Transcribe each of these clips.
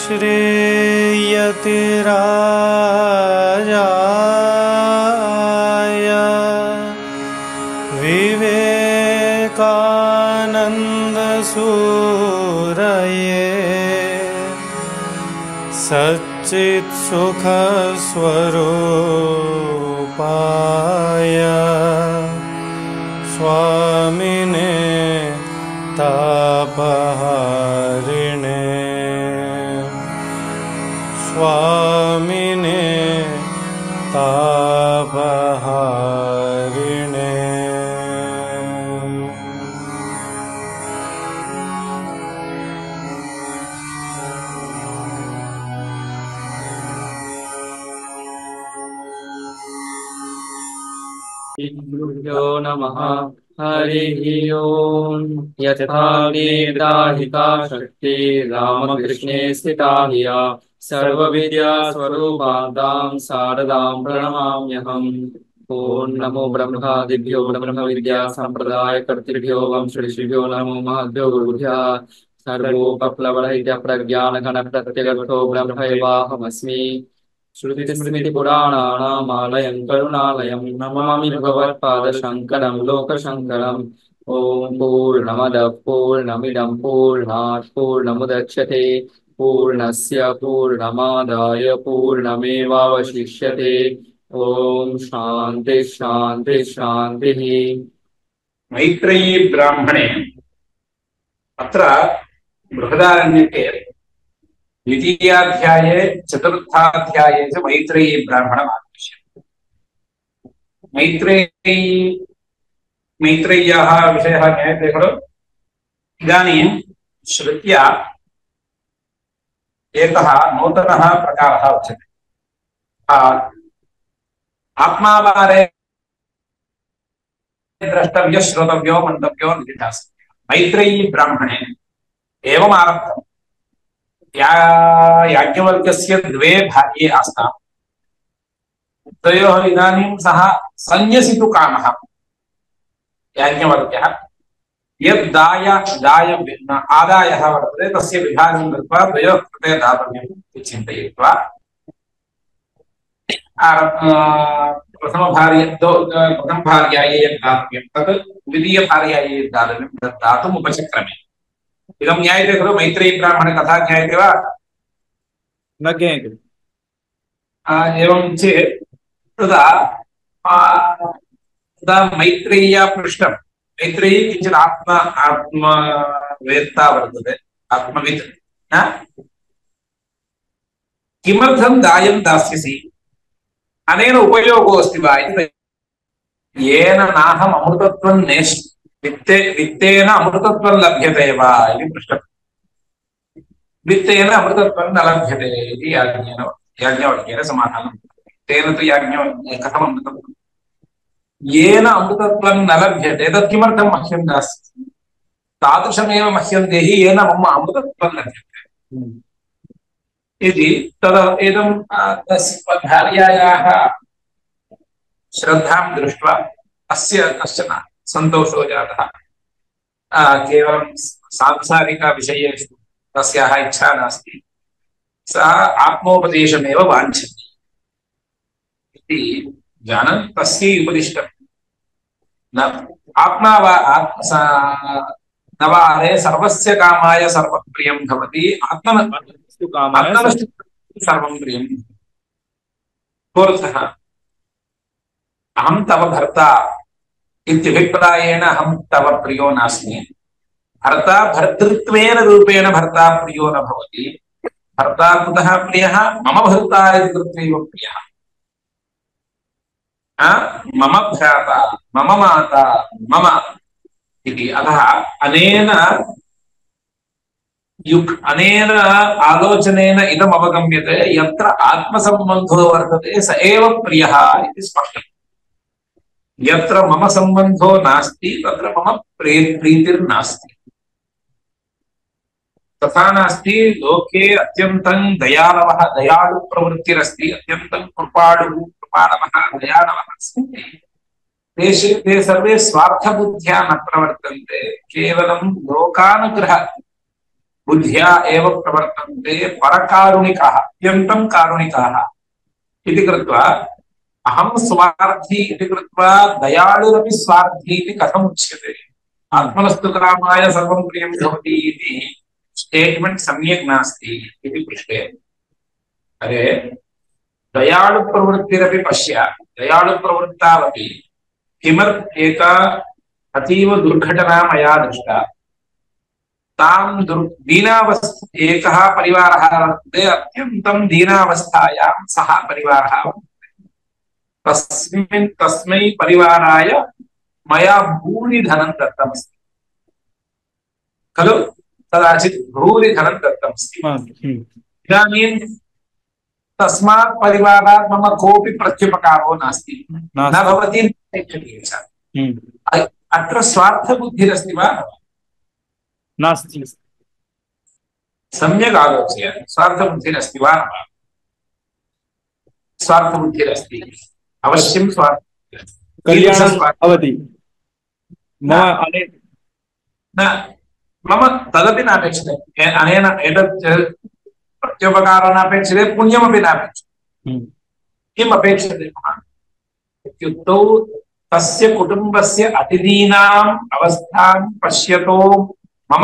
श्रेयतिराजाय विवेकानन्दसूरये सच्चित्सुखस्वरूपाय स्वामिने तापहारिणे स्वामिने तापहारिणे। गुरुभ्यो नमः। हरिः ओम्। यथा वेदाहिता शक्ति रामकृष्णे स्थिता हिया सर्वविद्यास्वरूपादां शारदां प्रणमाम्यहम्। ओं नमो ब्रह्मादिभ्यो ब्रह्म विद्या संप्रदाय कर्तृभ्यो वंशऋषिभ्यो नमो महद्भ्यो गुरुभ्यः। सर्वोपप्लवरहित प्रज्ञानघन प्रत्यगर्थो ब्रह्मैवाहमस्मि। श्रुतिस्मृतिपुराणानामालयं करुणालयं नमामि भगवत्पादशङ्करं लोकशङ्करम्। ॐ पूर्णमदः पूर्णमिदं पूर्णात् पूर्णमुदच्यते पूर्णस्य पूर्णमादाय पूर्णमेवावशिष्यते। ॐ शान्ति शान्ति शान्तिः। मैत्रेयी ब्राह्मणे अत्र बृहदारण्यके द्वितीयाध्याये चतुर्थाध्याये च मैत्रेयी ब्राह्मणम् आगमिष्यति। मैत्रेय्याः विषयः ज्ञायते खलु। इदानीं श्रुत्या एकः नूतनः प्रकारः उच्यते। आत्मावारे द्रष्टव्य श्रोतव्यो मन्तव्यो निधिध्यासव्यः। मैत्रेयी ब्राह्मणे एवम् आरब्धम्। याज्ञवल्क्यस्य द्वे भार्ये आस्ताम्। द्वयोः इदानीं सः संन्यसितुं कामः याज्ञवल्क्यः। यद् आदायः वर्तते तस्य विभागं कृत्वा द्वयोः कृते दातव्यम् इति चिन्तयित्वा प्रथमभार्यायै यद् दातव्यं तत् द्वितीयभार्यायै यद् दातव्यं तत् दातुम् उपचक्रमे। इदं ज्ञायते खलु। मैत्रेयी ब्राह्मणे कथा ज्ञायते वा? न ज्ञायते। एवं चेत् तदा मैत्रेय्या पृष्टं। मैत्रेयी किञ्चित् आत्मवेत्ता वर्तते, आत्मवित्। किमर्थं दायं दास्यसि? अनेन उपयोगो अस्ति वा इति। येन नाहम् अमृतत्वं नेष्यति वित्तेन अमृतत्वं लभ्यते वा इति पृष्टं। वित्तेन अमृतत्वं न लभ्यते इति याज्ञवल्क्येन समाधानं। तेन तु कथम् अमृतत्वं? येन अमृतत्वं न लभ्यते तत् किमर्थं मह्यं दास्यति? तादृशमेव मह्यं देहि येन मम अमृतत्वं लभ्यते इति। तदा तस्य भार्यायाः श्रद्धां दृष्ट्वा अस्य कश्चन सन्तोषो जातः। केवलं सांसारिकविषयेषु तस्याः इच्छा नास्ति। सा आत्मोपदेशमेव वाञ्छति इति जानन् तस्यै उपदिष्टम्। न आत्मावारे सर्वस्य कामाय सर्वप्रियं भवति, आत्मनस्तु सर्वं प्रियं। कोऽर्थः? अहं तव भर्ता इत्यभिप्रायेण अहं तव प्रियो नास्मि। भर्ता भर्तृत्वेन रूपेण भर्ता प्रियो न भवति। भर्ता कुतः प्रियः? मम भर्ता इति कृत्वैव प्रियः। मम भ्राता, मम माता, मम इति। अतः अनेन आलोचनेन इदम् अवगम्यते, यत्र आत्मसम्बन्धो वर्तते स एव प्रियः इति स्पष्टम्। यत्र मम सम्बन्धो नास्ति तत्र मम प्रीतिर्नास्ति। तथा नास्ति। लोके अत्यन्तं दयालवः दयालुप्रवृत्तिरस्ति, अत्यन्तं कृपाणवः दयालवः सन्ति। ते सर्वे स्वार्थबुद्ध्या न प्रवर्तन्ते, केवलं लोकानुग्रह बुद्ध्या एव प्रवर्तन्ते परकारुणिकाः अत्यन्तं कारुणिकाः इति कृत्वा अहं स्वार्थी इति कृत्वा दयालुरपि स्वार्थी इति कथम् उच्यते? आत्मनस्तु कामाय सर्वं प्रियं भवति इति स्टेट्मेंट सम्यक् नास्ति इति पृष्टे। अरे दयालुप्रवृत्तिरपि पश्य, दयालुप्रवृत्तावपि एका अतीव दुर्घटना मया दृष्टा। तां दीनावस्था एकः परिवारः वर्तते, अत्यन्तं दीनावस्थायां सः परिवारः वर्तते। तस्मै परिवाराय मया भूरिधनं दत्तमस्ति खलु, कदाचित् भूरिधनं दत्तमस्ति। इदानीं तस्मात् परिवारात् मम कोऽपि प्रत्युपकारो नास्ति, न भवति अत्र स्वार्थबुद्धिरस्ति वा? नास्ति। सम्यक् आलोच्य, स्वार्थबुद्धिरस्ति वा? स्वार्थबुद्धिरस्ति, अवश्यं कल्याणं भवति। मम तदपि नापेक्षते, अनेन एतत् प्रत्युपकारो नापेक्षते, पुण्यमपि नापेक्षते। किम् अपेक्षते इत्युक्तौ तस्य कुटुम्बस्य अतिथीनाम् अवस्थां पश्यतो मम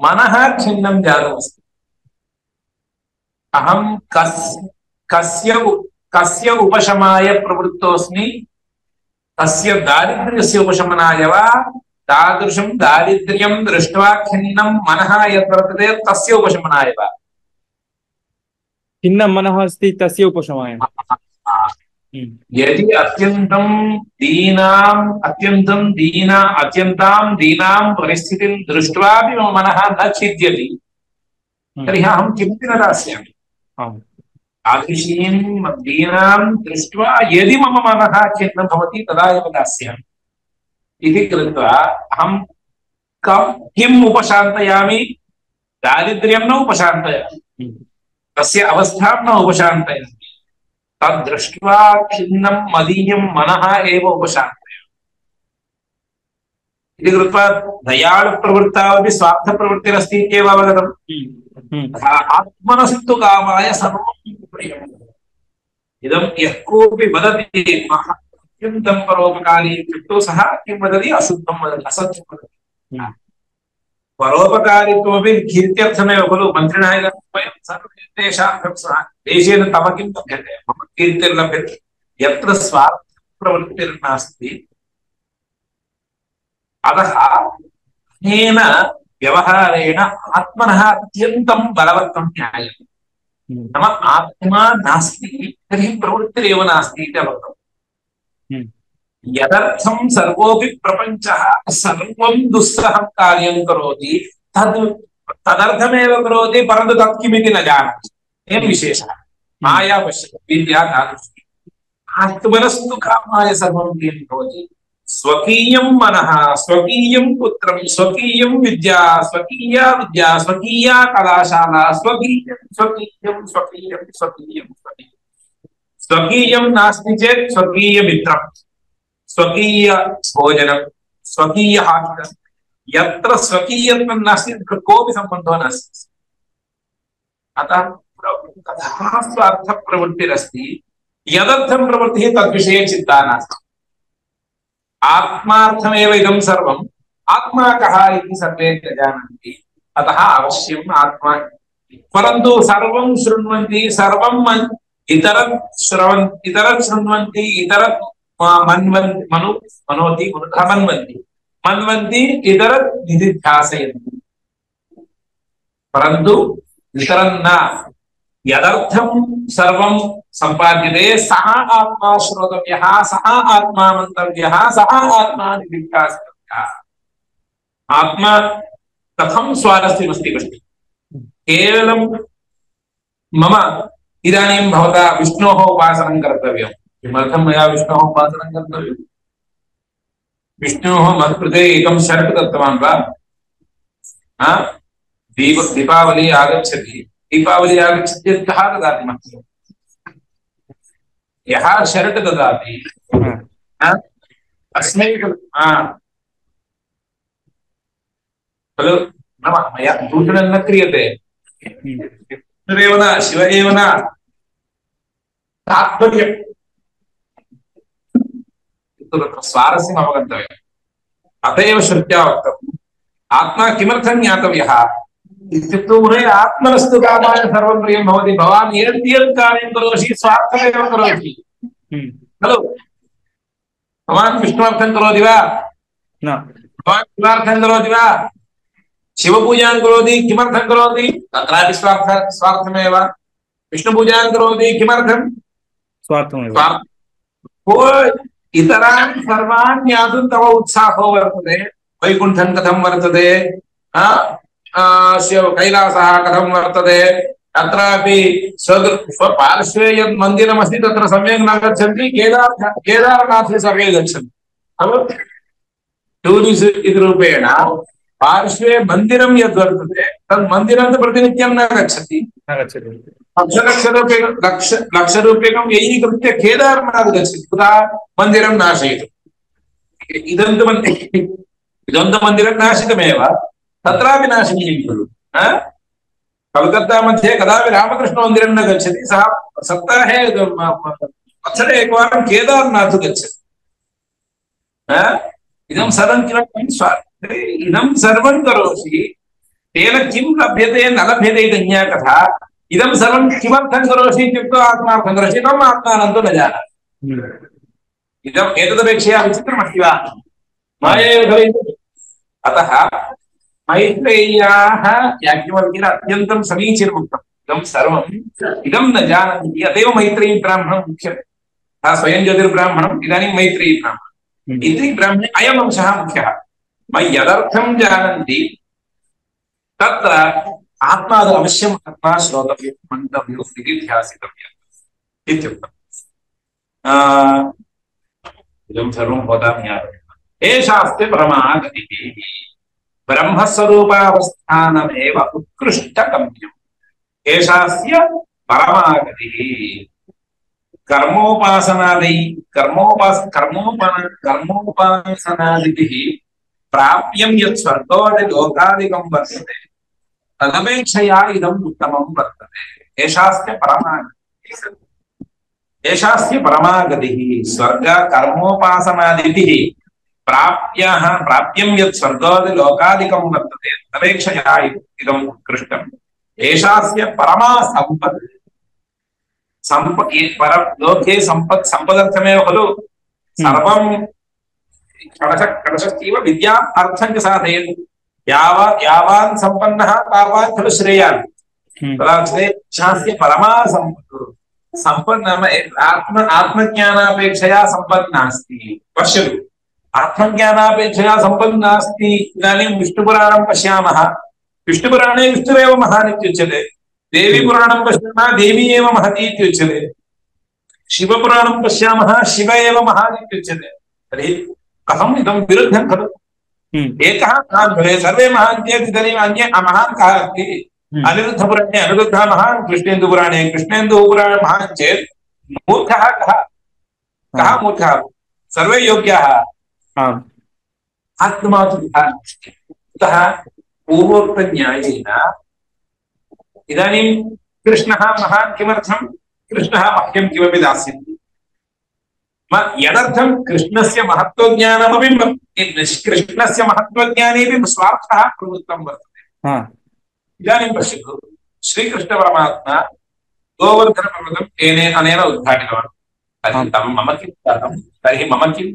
मनः खिन्नं जातमस्ति। अहं कस्य उपशमाय प्रवृत्तोऽस्मि? तस्य दारिद्र्यस्य उपशमनाय वा? तादृशं दारिद्र्यं दृष्ट्वा खिन्नं मनः यत् वर्तते तस्य उपशमनाय वा? खिन्नं मनः अस्ति तस्य उपशमाय। यदि अत्यन्तं दीनां परिस्थितिं दृष्ट्वापि मम मनः न छिद्यति तर्हि अहं किमपि न दास्यामि। तादृशीं दीनां दृष्ट्वा यदि मम मनः खिन्नं भवति तदा एव दास्यामि इति कृत्वा अहं किम् उपशान्तयामि? दारिद्र्यं न उपशान्तयामि, तस्य अवस्थां न उपशान्तयामि, तद्दृष्ट्वा खिन्नं मदीयं मनः एव उपशान्तयामि इति कृत्वा दयालुप्रवृत्तावपि स्वार्थप्रवृत्तिरस्ति इत्येव अवगतम्। आत्मनस्तु कामाय सर्वं प्रियम्। इदं यः कोऽपि वदति अत्यन्तं परोपकारी इत्युक्तौ सः किं वदति? अशुद्धं वदति, असत्यं वदति। परोपकारित्वमपि कीर्त्यर्थमेव खलु। मन्त्रिणः वयं सर्वे तेषां देशेन तव किं लभ्यते? मम कीर्तिर्लभ्यते। यत्र स्वार्थप्रवृत्तिर्नास्ति अतः अनेन व्यवहारेण आत्मनः अत्यन्तं बलवत्तं ज्ञायते। नाम आत्मा नास्ति तर्हि प्रवृत्तिरेव नास्ति इति अवगतम्। यदर्थं सर्वोऽपि प्रपञ्चः सर्वं दुस्सहं कार्यं करोति तदर्थमेव करोति, परन्तु तत् किमिति न जानाति। अयं विशेषः। माया पश्यति, विद्या तादृशी। आत्मनस्तु कामाय सर्वं किं भवति? स्वकीयं मनः, स्वकीयं पुत्रं, स्वकीयं विद्या, स्वकीया कलाशाला, स्वकीयं नास्ति चेत् स्वकीयमित्रं, स्वकीय भोजनं, स्वकीय हास्यं। यत्र स्वकीयत्वं नास्ति कोऽपि सम्बन्धो नास्ति। अतः तथा स्वार्थप्रवृत्तिरस्ति। यदर्थं प्रवृत्तिः तद्विषये चिन्ता नास्ति। आत्मार्थमेव इदं सर्वम्। आत्मा कः इति सर्वे न जानन्ति, अतः अवश्यम् आत्मा। परन्तु सर्वं शृण्वन्ति, सर्वं इतरत् शृण्वन्ति, इतरत् मन्वन्ति, इतरत् निधिध्यासयन्ति, परन्तु इतरं न। यदर्थं सर्वं सम्पाद्यते सः आत्मा श्रोतव्यः, सः आत्मा मन्तव्यः, सः आत्मा निधिध्यासयः। आत्मा कथं स्वारस्यमस्ति पश्यतु। केवलं मम इदानीं भवता विष्णोः उपासनं कर्तव्यं। किमर्थं मया विष्णोः उपासनं कर्तव्यं? विष्णोः मत्कृते एकं शर्ट् दत्तवान् वा? दीपावली आगच्छति, चेत् कः ददाति मह्यं? यः शर्ट् ददाति अस्मै खलु। नाम मया दूषणं न क्रियते विष्णुरेव न शिव एव न तात्पर्यं तत्र स्वारस्यम् अवगन्तव्यम् अत एव श्रुत्या उक्तम् आत्मा किमर्थं ज्ञातव्यः इत्युक्तौ आत्मनस्तु कामाय सर्वं प्रियं भवति भवान् यद् कार्यं करोषि स्वार्थमेव करोषि खलु भवान् विष्णुर्थं करोति वा न भवान् शिवार्थं करोति वा शिवपूजां करोति किमर्थं करोति तत्रापि स्वार्थमेव विष्णुपूजां करोति किमर्थं स्वार्थमेव इतरान् सर्वान् ज्ञातुं तव उत्साहो वर्तते वैकुण्ठं कथं वर्तते कैलासः कथं वर्तते अत्रापि स्वपार्श्वे यत् मन्दिरमस्ति तत्र सम्यक् न गच्छन्ति केदारनाथे सर्वे गच्छन्ति टूरिस्ट् इति रूपेण पार्श्वे मन्दिरं यद् वर्तते तद् मन्दिरं प्रतिनित्यं न गच्छति लक्षरूप्यकं व्ययीकृत्य केदारनाथ गच्छति कुतः मन्दिरं नाशयितुम् इदं तु मन्दिरं नाशितमेव तत्रापि नाशनीयं खलु कलकत्ता मध्ये कदापि रामकृष्णमन्दिरं न गच्छति सः सप्ताहे वत्सरे एकवारं केदारनाथ गच्छति इदं सर्वं किमर्थं इदं सर्वं करोषि तेन किं लभ्यते न लभ्यते इति ज्ञातः इदं सर्वं किमर्थं करोषि इत्युक्त्वा आत्मार्थं करोषि तं आत्मानं तु न जानाति इदम् एतदपेक्षया विचित्रमस्ति वा मायैव खलु अतः मैत्रेय्याः याज्ञवल्क्येन अत्यन्तं समीचीनम् उक्तम् इदं सर्वम् इदं न जानन्ति अतएव मैत्रेयी ब्राह्मणम् मुख्यते सः स्वयं ज्योतिर्ब्राह्मणम् इदानीं मैत्रेयी ब्राह्मणम् मैत्रेयी ब्राह्मणे अयम् अंशः मुख्यः यदर्थं जानन्ति तत्र आत्मादौ अवश्यम् आत्मा श्रोतव्यं मन्तव्यो इति ध्यासितव्यम् इत्युक्तम् इदं सर्वं भवतां ज्ञातव्यम् एषास्ते परमागतिः ब्रह्मस्वरूपावस्थानमेव उत्कृष्टगम्यम् एषास्य परमागतिः कर्मोपासनादिभिः प्राप्यं यत् स्वर्गोदिलोकादिकं वर्तते तदपेक्षया इदम् उत्तमं वर्तते एषास्य परमागतिः स्वर्ग कर्मोपासनादिभिः प्राप्यं यत् स्वर्गादिलोकादिकं वर्तते तदपेक्षया इदम् उत्कृष्टम् एषास्य परमा लोके सम्पदर्थमेव खलु सर्वं कडशस्तीव विद्या अर्थं च साधयति यावान् सम्पन्नः तावान् खलु श्रेयान् तदास्ते परमा सम्पत् आत्मज्ञानापेक्षया सम्पत् नास्ति पश्यतु आत्मज्ञानापेक्षया सम्पत् नास्ति इदानीं विष्णुपुराणं पश्यामः विष्णुपुराणे विष्णुरेव महान् इत्युच्यते देवीपुराणं पश्यामः देवी एव महती इत्युच्यते शिवपुराणं पश्यामः शिव एव महान् इत्युच्यते तर्हि कथम् इदं विरुद्धं खलु एकः महान् भवेत् सर्वे महान् चेत् इदानीम् अन्ये महान् कः अस्ति अनिरुद्धपुराणे अनिरुद्धः महान् कृष्णेन्दुपुराणे कृष्णेन्दुपुराणे महान् चेत् मूर्खः कः मूर्खः सर्वे योग्याः आत्मातु कुतः पूर्वोक्तन्यायेन इदानीं कृष्णः महान् किमर्थं कृष्णः मह्यं किमपि दास्यति यदर्थं कृष्णस्य महत्त्वज्ञानमपि कृष्णस्य महत्त्वज्ञानेपि स्वार्थः प्रवृत्तं वर्तते इदानीं पश्यतु श्रीकृष्णपरमात्मा गोवर्धनपर्वतम् अनेन उद्घाटितवान् तर्हि मम किं जातं तर्हि मम किं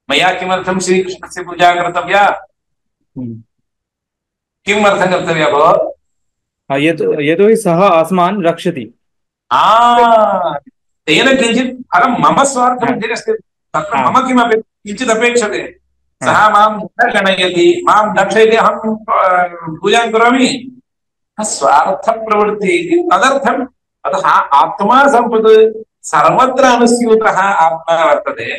मया किमर्थं श्रीकृष्णस्य पूजा कर्तव्या किमर्थं कर्तव्या भो यतोहि सः अस्मान् रक्षति तेन किञ्चित् फलं मम स्वार्थम् अस्ति तत्र मम किमपि किञ्चित् अपेक्षते सः मां न गणयति मां रक्षयति अहं पूजां करोमि स्वार्थप्रवृत्तिः तदर्थम् अतः आत्मा सम्पत् सर्वत्र अनुस्यूतः आत्मा वर्तते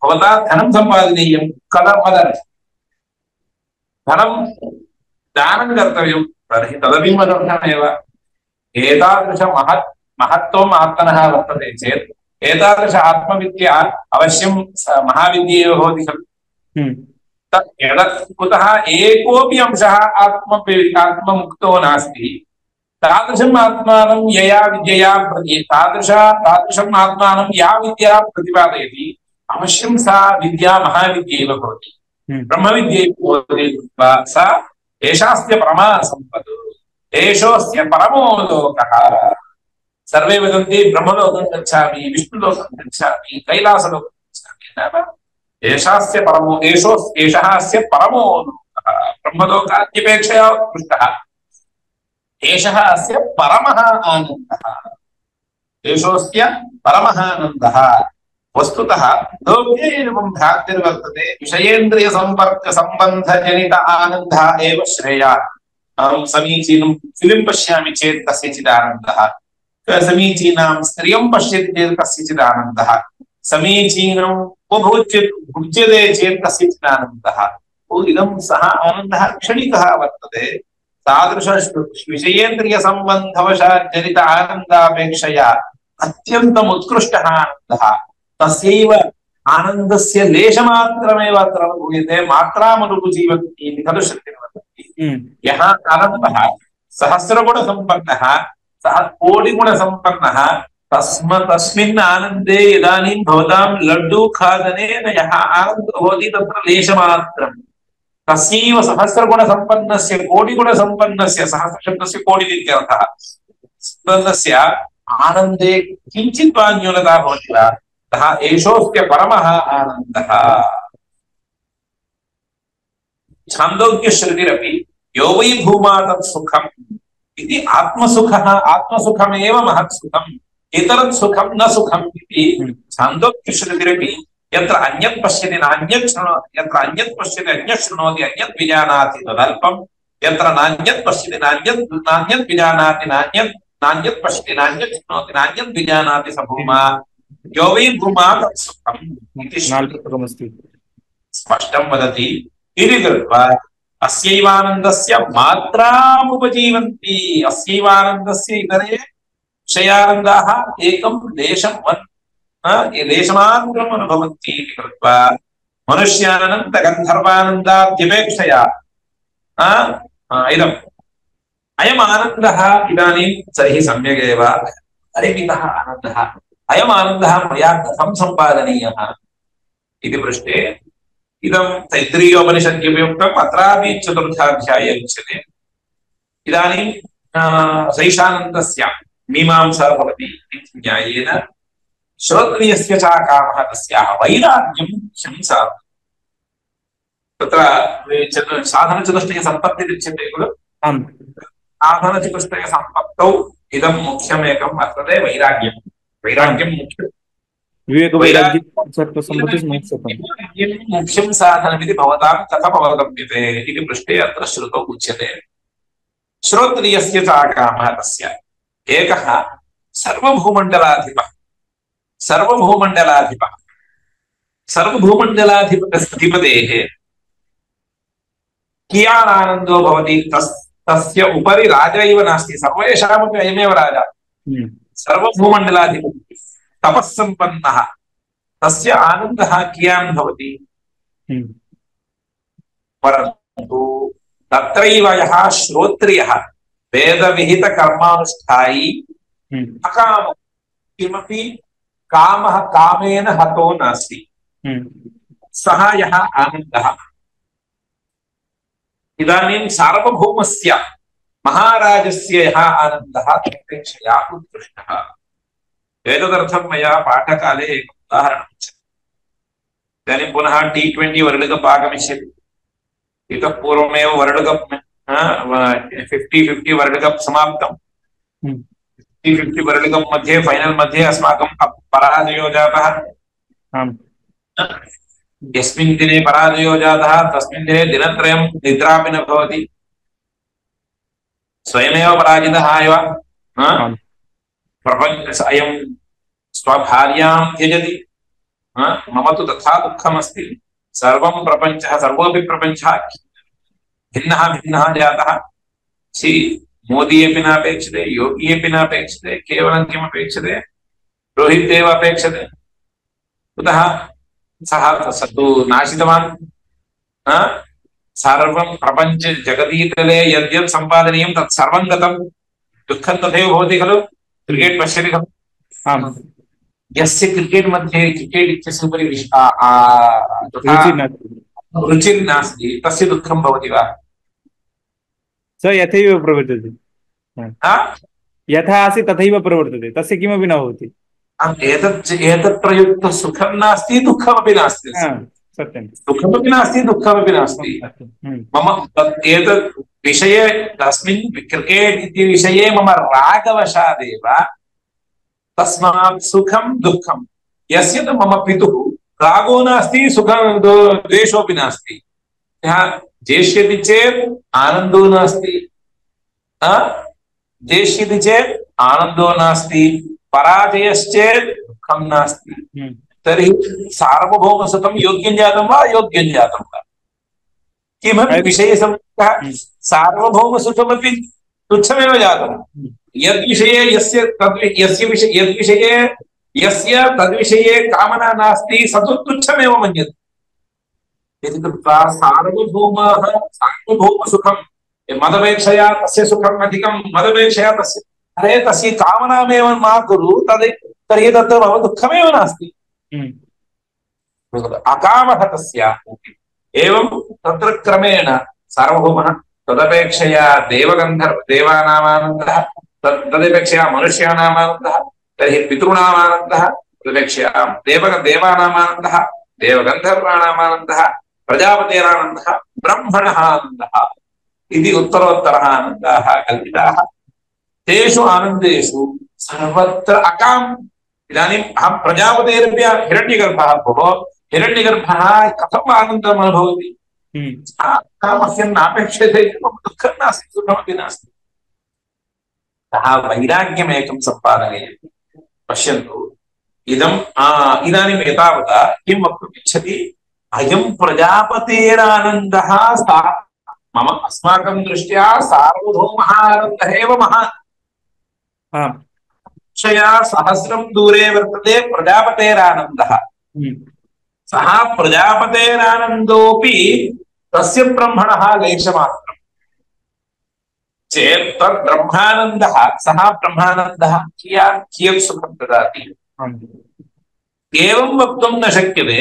भवता धनं सम्पादनीयं कथं धनं दानं कर्तव्यं तर्हि तदपि मदर्थमेव एतादृश महत्त्वम् आत्मनः वर्तते चेत् एतादृश आत्मविद्या अवश्यं महाविद्या एव भवति खलु कुतः एकोऽपि अंशः आत्ममुक्तो नास्ति तादृशम् आत्मानं यया विद्यया तादृशम् आत्मानं या विद्या प्रतिपादयति अवश्यं सा विद्या महाविद्यैव भवति ब्रह्मविद्यैव भवति सा एषास्य परमा सम्पत् एषोऽस्य परमो लोकः सर्वे वदन्ति ब्रह्मलोकं गच्छामि विष्णुलोकं गच्छामि कैलासलोकं गच्छामि नाम एषास्य परमो एषः अस्य परमो लोकः ब्रह्मलोकाद्यपेक्षया उत्कृष्टः एषः अस्य परमः आनन्दः एषोऽस्य परमः आनन्दः वस्तुतः लोके एवं भ्रान्तिर्वर्तते विषयेन्द्रियसम्पर्कसम्बन्धजनित आनन्दः एव श्रेयः अहं समीचीनं फिल्म पश्यामि चेत् कस्यचित् आनन्दः समीचीनां स्त्रियं पश्यति चेत् कस्यचित् आनन्दः समीचीनं भुज्यते चेत् कस्यचित् आनन्दः इदं सः आनन्दः क्षणिकः वर्तते तादृश विषयेन्द्रियसम्बन्धवशात् जनित आनन्दापेक्षया अत्यन्तम् उत्कृष्टः आनन्दः तस्यैव आनन्दस्य लेशमात्रमेव अत्र अनुभूयते मात्रामनुभूजीवति इति खलु श्रुतिर्वदति यः आनन्दः सहस्रगुणसम्पन्नः सः कोटिगुणसम्पन्नः तस्मिन् आनन्दे इदानीं भवतां लड्डू खादनेन यः आनन्दो भवति तत्र लेशमात्रम् तस्यैव सहस्रगुणसम्पन्नस्य कोटिगुणसम्पन्नस्य सहस्रशब्दस्य कोटिरित्यर्थः सम्पन्नस्य आनन्दे किञ्चित् वा न्यूनता भवति वा अतः एषोऽस्य परमः आनन्दः छान्दोग्यश्रुतिरपि यो वै भूमा तत् सुखम् इति आत्मसुखमेव महत् सुखम् इतरत् सुखं न सुखम् इति छान्दोग्यश्रुतिरपि यत्र अन्यत् पश्यति नान्यत् शृणोति यत्र अन्यत् पश्यति अन्यत् शृणोति अन्यत् विजानाति तदल्पम् यत्र नान्यत् पश्यति नान्यत् विजानाति नान्यत् पश्यति नान्यत् शृणोति नान्यत् विजानाति स भूमा यो वै भूमा तत् सुखम् इति स्पष्टं वदति इति कृत्वा अस्यैवानन्दस्य मात्रामुपजीवन्ति अस्यैवानन्दस्य इतरे विषयानन्दाः एकं देशमात्रम् अनुभवन्ति इति कृत्वा मनुष्यानन्द गन्धर्वानन्दाद्यपेक्षया इदम् अयम् आनन्दः इदानीं तर्हि सम्यगेव परिमितः आनन्दः अयम् आनन्दः मया कथं सम्पादनीयः इति पृष्टे इदं तैत्तिरीयोपनिषद्यपि उक्तम् अत्रापि चतुर्थाध्याये उच्यते इदानीं सैषानन्दस्य मीमांसा भवति इति न्यायेन श्रोत्रियस्य चाकामः तस्याः वैराग्यं शंसा तत्र साधनचतुष्टयसम्पत्तिरुच्यते खलु साधनचतुष्टयसम्पत्तौ इदं मुख्यमेकं वर्तते वैराग्यं मुख्यं मुख्यं साधनमिति भवतां कथम् अवगम्यते इति पृष्टे अत्र श्रुतौ उच्यते श्रोत्रियस्य चाकामः तस्य एकः सर्वभूमण्डलाधिपतेः कियान् आनन्दो भवति तस्य उपरि राजा इव नास्ति सर्वेषामपि अयमेव राजा सर्वभूमण्डलाधिपतिः तपस्सम्पन्नः तस्य आनन्दः कियान् भवति परन्तु तत्रैव यः श्रोत्रियः वेदविहितकर्मानुष्ठायी अकामः किमपि कामः कामेन हतो नास्ति सः यः आनन्दः इदानीं सार्वभौमस्य महाराजस्य यः आनन्दः तदपेक्षया उत्कृष्टः एतदर्थं मया पाठकाले एकम् उदाहरणम् इदानीं पुनः T20 वर्ल्ड कप आगमिष्यति इतः पूर्वमेव वर्ल्ड कप 50-50 वर्ल्ड कप समाप्तम् 50-50 वर्ल्ड कप मध्ये फाइनल मध्ये अस्माकं पराजयो जातः यस्मिन् दिने पराजयो जातः तस्मिन् दिने दिनत्रयं निद्रापि न भवति स्वयमेव पराजितः एव प्रपञ्च अयं स्वभार्यां त्यजति मम तु तथा दुःखमस्ति सर्वं प्रपञ्चः सर्वोऽपि प्रपञ्चः भिन्नः जातः मोदी अपि नापेक्षते योगी अपि नापेक्षते केवलं किमपेक्षते रोहित देव अपेक्षते कुतः सः तु नाशितवान् सर्वं प्रपञ्च जगदीतले यद्यत् सम्पादनीयं तत् सर्वं गतं दुःखं तथैव भवति खलु क्रिकेट् पश्यति खलु आम् यस्य क्रिकेट् मध्ये क्रिकेट् इत्यस्य उपरि रुचिर्नास्ति तस्य दुःखं भवति वा स यथैव प्रवर्तते यथा आसीत् तथैव प्रवर्तते तस्य किमपि न भवति एतत् प्रयुक्त सुखं नास्ति दुःखमपि नास्ति सत्यं सुखमपि नास्ति दुःखमपि नास्ति मम एतत् विषये तस्मिन् क्रिकेट् इति विषये मम रागवशादेव तस्मात् सुखं दुःखं यस्य तु मम पितुः रागो नास्ति सुखं द्वेषोऽपि नास्ति जेष्यति चेत् आनन्दो नास्ति जेष्यति चेत् आनन्दो नास्ति पराजयश्चेत् दुःखं नास्ति तर्हि सार्वभौमसुखं योग्यं जातं वा अयोग्यं जातं वा किमपि विषयसंयुक्तः सार्वभौमसुखमपि तुच्छमेव जातं यद्विषये यस्य तद्विषये कामना नास्ति स तु तुच्छमेव मन्यते इति कृत्वा सार्वभौमसुखं मदपेक्षया तस्य सुखम् अधिकं मदपेक्षया तस्य अरे तस्य कामनामेव मा कुरु तर्हि तत्र मम दुःखमेव नास्ति अकामः तस्य एवं तत्र क्रमेण सार्वभौमः तदपेक्षया देवानामानन्दः तदपेक्षया मनुष्याणामानन्दः तर्हि पितॄणामानन्दः तदपेक्षया देवानामानन्दः देवगन्धर्वाणामानन्दः प्रजापतेरानन्दः ब्रह्मणः आनन्दः इति उत्तरोत्तरः आनन्दाः कल्पिताः तेषु आनन्देषु सर्वत्र अकाम् इदानीम् अहं प्रजापतेरपि हिरण्यगर्भः भोः हिरण्यगर्भः कथम् आनन्दम् अनुभवति मह्यं नापेक्षते मम दुःखं नास्ति सुखमपि नास्ति अतः वैराग्यमेकं सम्पादनीयं पश्यन्तु इदानीम् एतावता किं वक्तुम् इच्छति अयं प्रजापतेरानन्दः मम अस्माकं दृष्ट्या सार्वभौमः आनन्दः एव महान् क्षया सहस्रं दूरे वर्तते प्रजापतेरानन्दः सः प्रजापतेरानन्दोऽपि तस्य ब्रह्मणः लेशमात्रम् चेत् तद् ब्रह्मानन्दः सः ब्रह्मानन्दः कियत् सुखं ददाति एवं वक्तुं न शक्यते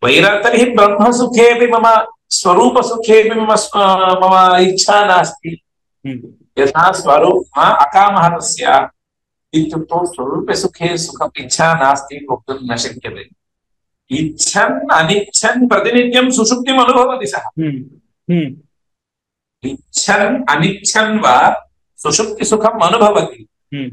तर्हि ब्रह्मसुखेऽपि मम स्वरूपसुखेऽपि मम इच्छा नास्ति यथा स्वरूप अकामः तस्य इत्युक्तौ स्वरूपे सुखे सुखम् इच्छा नास्ति वक्तुं न शक्यते इच्छन् अनिच्छन् प्रतिनित्यं सुषुप्तिम् अनुभवति सः इच्छन् अनिच्छन् वा सुषुप्तिसुखम् अनुभवति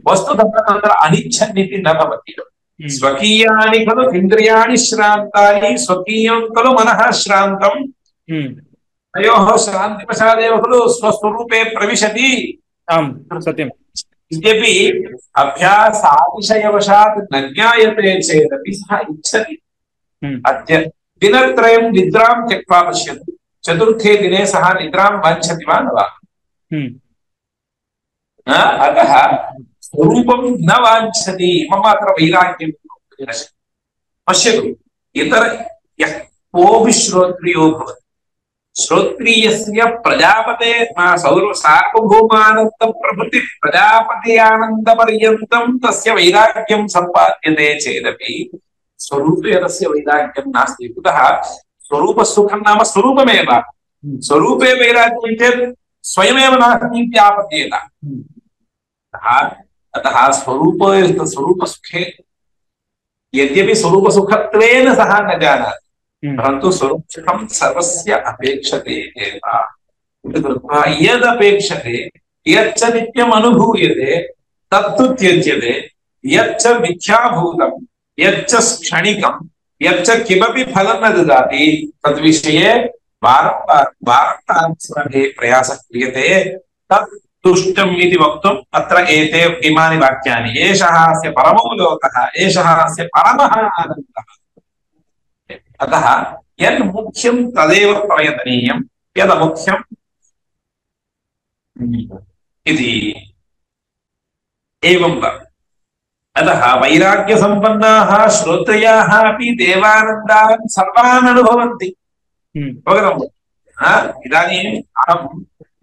वस्तुतः तत्र अनिच्छन् इति न भवति स्वकीयानि खलु इन्द्रियाणि श्रान्तानि स्वकीयं खलु मनः श्रान्तम् तयोः श्रान्तिवशादेव खलु स्वस्वरूपे प्रविशति सत्यम् यद्यपि अभ्यासातिशयवशात् न ज्ञायते चेदपि सः इच्छति अद्य दिनत्रयं निद्रां त्यक्त्वा पश्यतु चतुर्थे दिने सः निद्रां वाञ्छति वा न वा अतः स्वरूपं न वाञ्छति मम अत्र वैराग्यं पश्यतु इतर यः कोऽपि श्रोत्रियो भवति श्रोत्रियस्य प्रजापते सार्वभौमानन्दं प्रभृति प्रजापति आनन्दपर्यन्तं तस्य वैराग्यं सम्पाद्यते चेदपि स्वरूपे तस्य वैराग्यं नास्ति कुतः स्वरूपसुखं नाम स्वरूपमेव स्वरूपे वैराग्यं चेत् स्वयमेव नास्ति इति आपद्येत अतः स्वरूपसुखे यद्यपि स्वरूपसुखत्वेन सः न जानाति परन्तु स्वरूपसुखं सर्वस्य अपेक्षते एव यदपेक्षते यच्च नित्यम् अनुभूयते तत्तु त्यज्यते यच्च मिथ्याभूतं यच्च क्षणिकं यच्च किमपि फलं न ददाति तद्विषये वारं प्रयासः क्रियते तत् तुष्टम् इति वक्तुम् अत्र एते इमानि वाक्यानि एषः अस्य परमो लोकः एषः अस्य परमः आनन्दः अतः यन्मुख्यं तदेव प्रयतनीयं यदमुख्यम् इति एवं वा अतः वैराग्यसम्पन्नाः श्रोत्रयाः अपि देवानन्दान् सर्वान् अनुभवन्ति अवगतं वा? इदानीम् अहं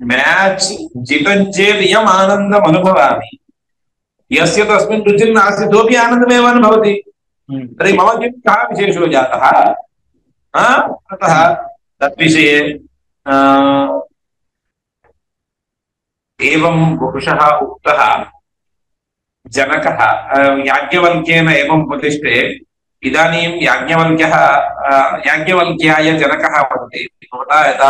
म्याच् जितं चेत् इयम् आनन्दम् अनुभवामि, यस्य तस्मिन् रुचिर्नास्ति सोऽपि आनन्दमेव अनुभवति। तर्हि मम किं कः विशेषो जातः? अतः तद्विषये एवं बहुशः उक्तः जनकः याज्ञवल्क्येन एवम् उपदिष्टे इदानीं याज्ञवल्क्याय जनकः वदति भवता यथा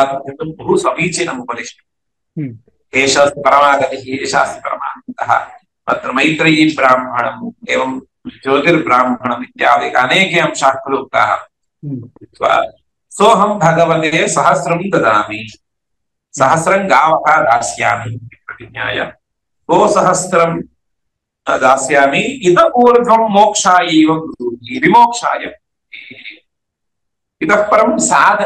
बहु समीचीनम् उपदिष्टम्, एषः परमागतिः एषः परमानन्दः, अत्र मैत्रेयी ब्राह्मणम् एवं ज्योतिर्ब्राह्मणम् इत्यादि अनेके अंशाः खलु उक्ताः। सोऽहं भगवते सहस्रं ददामि, सहस्रं गावः दास्यामि प्रतिज्ञाय, गोसहस्रं दास्यामि, इतः ऊर्ध्वं मोक्षायैव ब्रूहि, विमोक्षाय। इतः परं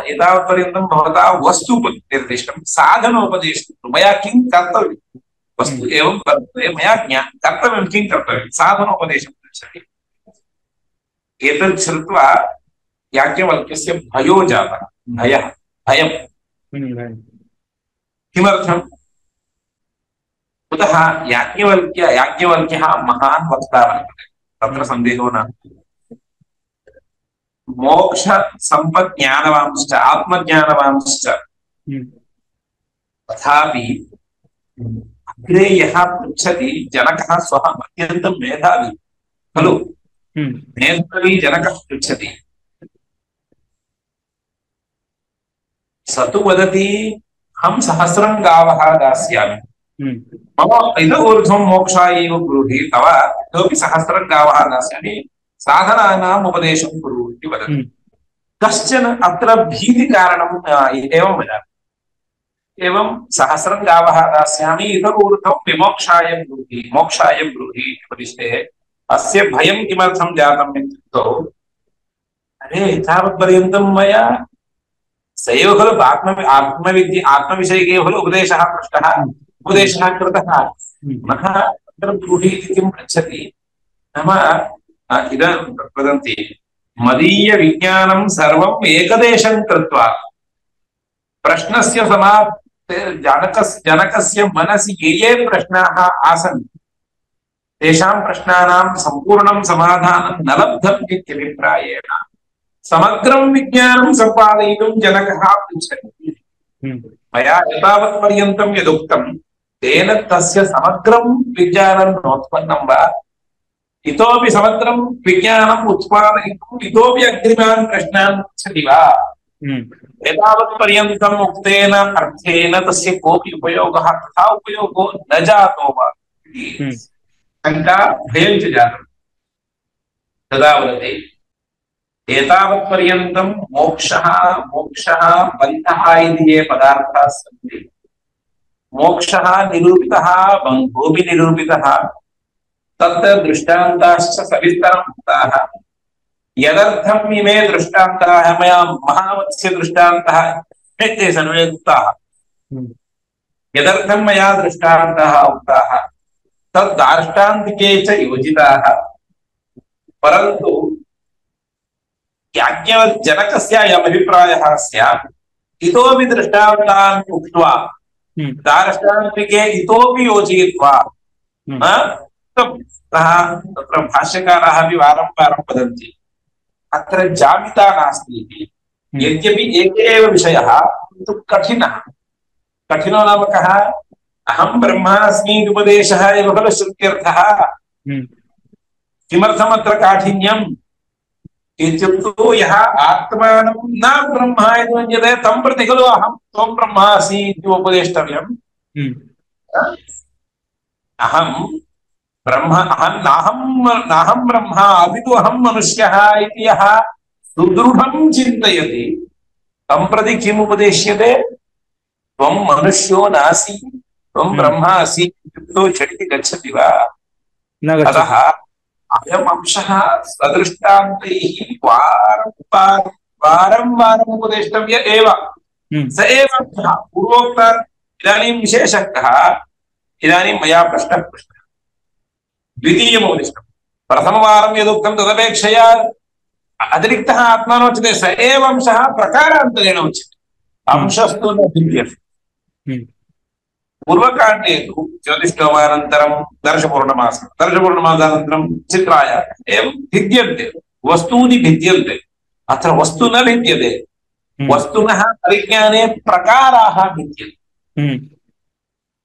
एतावत्पर्यन्तं भवता वस्तु निर्दिष्टं, साधनोपदेशं मया किं कर्तव्यं, वस्तु एवं मया कर्तव्यं किं कर्तव्यं, साधनोपदेशं पृच्छति। एतत् श्रुत्वा याज्ञवल्क्यस्य भयो जातः, भयं। किमर्थम्? कुतः? याज्ञवल्क्यः महान् वक्ता वर्तते, तत्र सन्देहो न। मोक्ष सम्पत् ज्ञानवांश्च आत्मज्ञानवांश्च, तथापि अग्रे यः पृच्छति जनकः स्वः अत्यन्तं मेधावी खलु, मेधावी जनकः पृच्छति, स तु वदति अहं सहस्रं गावः दास्यामि, मम इतः ऊर्ध्वं मोक्षायैव ब्रूहि, तव इतोपि सहस्रं गावः दास्यामि, साधनानाम् उपदेशं कुरु इति वदति। कश्चन अत्र भीतिकारणम् एवं वदामि, एवं सहस्रं गावः दास्यामि, इतः ऊर्ध्वं विमोक्षाय ब्रूहि, मोक्षाय ब्रूहि इति उपदिष्टे अस्य भयं किमर्थं जातम् इत्युक्तौ, अरे एतावत्पर्यन्तं मया स एव खलु आत्मविषयके खलु उपदेशः पृष्टः, उपदेशः कृतः, पुनः अत्र ब्रूहि इति किं पृच्छति? नाम इदं वदन्ति मदीयविज्ञानं सर्वम् एकदेशं कृत्वा प्रश्नस्य जनकस्य मनसि ये प्रश्नाः आसन् तेषां प्रश्नानां सम्पूर्णं समाधानं न लब्धम् इत्यभिप्रायेण समग्रं विज्ञानं सम्पादयितुं जनकः पृच्छति। मया एतावत्पर्यन्तं यदुक्तं तेन तस्य समग्रं विज्ञानं नोत्पन्नं वा, इतोपि समग्रं विज्ञानम् उत्पादयितुम् इतोपि अग्रिमान् प्रश्नान् पृच्छति वा? एतावत्पर्यन्तम् उक्तेन अर्थेन तस्य कोऽपि उपयोगः तथा उपयोगो न जातो वा इति शङ्का भयं च जातम्। तदा वदति एतावत्पर्यन्तं मोक्षः बन्धः इति ये पदार्थाः सन्ति, मोक्षः निरूपितः, बन्धोऽपि निरूपितः, तत्र दृष्टान्ताश्च सविस्तरम् उक्ताः। यदर्थम् इमे दृष्टान्ताः मया महावत्स्य दृष्टान्तः ते सर्वे उक्ताः, यदर्थं मया दृष्टान्ताः उक्ताः तद्दार्ष्टान्तिके च योजिताः, परन्तु याज्ञवल्क्यजनकस्य अयमभिप्रायः स्यात् इतोपि दृष्टान्तान् उक्त्वा दार्ष्टान्तिके इतोपि योजयित्वा तत्र भाष्यकाराः अपि वारं वारं वदन्ति अत्र जामिता नास्ति इति। यद्यपि एके एव विषयः किन्तु कठिनः, कठिनो नाम कः? अहं ब्रह्मास्मि इति उपदेशः एव खलु श्रुत्यर्थः। किमर्थम् अत्र काठिन्यम् इत्युक्तौ यः आत्मानं न ब्रह्मा इति मन्यते तं प्रति खलु अहं त्वं ब्रह्मासि इति उपदेष्टव्यम्। अहं ब्रह्म नाहं ब्रह्मा अपि तु अहं मनुष्यः इति यः सुदृढं चिन्तयति तं प्रति किम् उपदेश्यते? त्वं मनुष्यो नासि, त्वं ब्रह्मा असि इत्युक्तौ झटिति गच्छति वा? अतः अयम् अंशः सदृष्टान्तैः वारं वारम् उपदेष्टव्य एव। स एव पूर्वोक्त इदानीं विशेषः कः? इदानीं मया प्रश्नः पृष्टः, द्वितीयमुपदिष्टम्, प्रथमवारं यदुक्तं तदपेक्षया अतिरिक्तः आत्मा नोच्यते स एव अंशः प्रकारान्तरेण उच्यते अंशस्तु न भिद्यते पूर्वकाण्डे तु ज्योतिष्ठोमानन्तरं दर्शपूर्णमासानन्तरं चित्राय एवं भिद्यन्ते वस्तूनि भिद्यन्ते अत्र वस्तु न भिद्यते वस्तुनः परिज्ञाने प्रकाराः भिद्यन्ते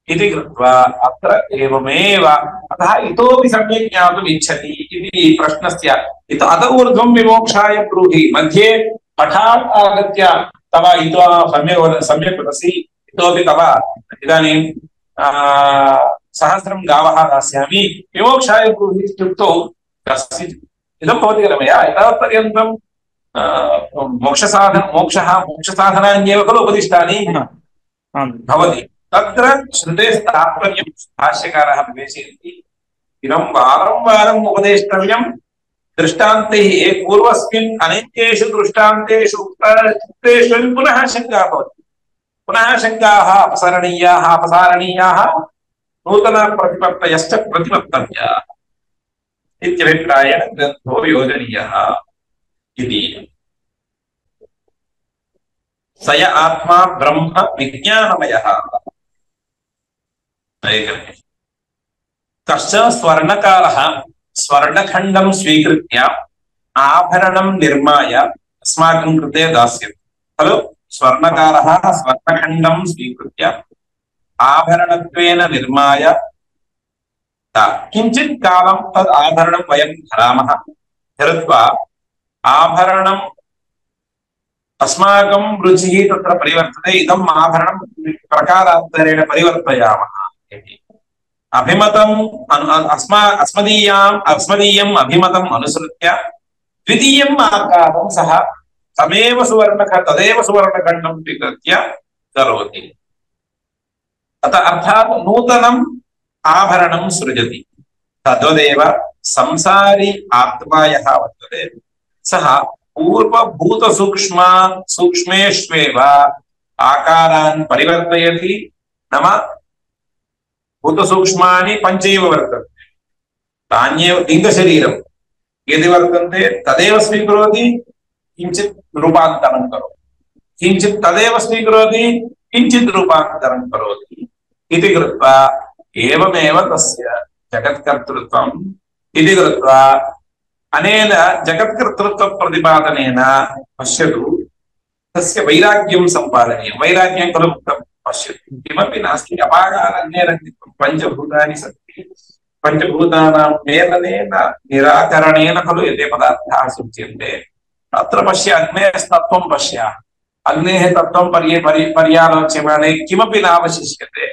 इति कृत्वा अत्र एवमेव अतः इतोपि सम्यक् ज्ञातुम् इच्छति इति प्रश्नस्य अत ऊर्ध्वं विमोक्षाय ब्रूहि मध्ये हठात् आगत्य तव इतो सम्यक् वदसि इतोपि तव इदानीं सहस्रं गावः दास्यामि विमोक्षाय ब्रूहि इत्युक्तौ कश्चित् इदं भवति खलु मया एतावत्पर्यन्तं मोक्षसाधनान्येव खलु उपदिष्टानि भवति तत्र श्रुतेस्तात्पर्यं भाष्यकारः विवेचयति इदं वारं वारम् उपदेष्टव्यं दृष्टान्तैः पूर्वस्मिन् अनेकेषु दृष्टान्तेषु उक्तेषु पुनः शङ्का भवति पुनः शङ्काः अपसारणीयाः नूतनप्रतिपत्तयश्च प्रतिपत्तव्याः इत्यभिप्रायेण ग्रन्थो योजनीयः इति स य आत्मा ब्रह्म विज्ञानमयः कश्चन स्वर्णकारः स्वर्णखण्डं स्वीकृत्य आभरणं निर्माय अस्माकं कृते दास्यति खलु स्वर्णकारः स्वर्णखण्डं स्वीकृत्य आभरणत्वेन निर्माय किञ्चित् कालं तद् आभरणं वयं धरामः धृत्वा आभरणं अस्माकं रुचिः तत्र परिवर्तते इदम् आभरणं प्रकारान्तरेण परिवर्तयामः इति अभिमतम् अस्मदीयम् अभिमतम् अनुसृत्य द्वितीयम् आकारं सः तदेव सुवर्णखण्डं स्वीकृत्य करोति अर्थात् नूतनम् आभरणं सृजति तद्वदेव संसारी आत्मा यः वर्तते सः सूक्ष्मेष्वेव आकारान् परिवर्तयति नाम भूतसूक्ष्माणि पञ्चैव वर्तन्ते तान्येव लिङ्गशरीरं यदि वर्तन्ते तदेव स्वीकरोति किञ्चित् रूपान्तरं करोति किञ्चित् तदेव स्वीकरोति किञ्चित् रूपान्तरं करोति इति कृत्वा एवमेव तस्य जगत्कर्तृत्वम् इति कृत्वा अनेन जगत्कर्तृत्वप्रतिपादनेन पश्यतु तस्य वैराग्यं सम्पादनीयं वैराग्यं खलु उक्तं पश्यतु किमपि नास्ति अपागारण्यरहितं पञ्चभूतानि सन्ति पञ्चभूतानां मेलनेन निराकरणेन खलु एते पदार्थाः सूच्यन्ते अत्र पश्य अग्नेस्तत्त्वं पश्य अग्नेः तत्त्वं पर्यालोच्यमाने किमपि नावशिष्यते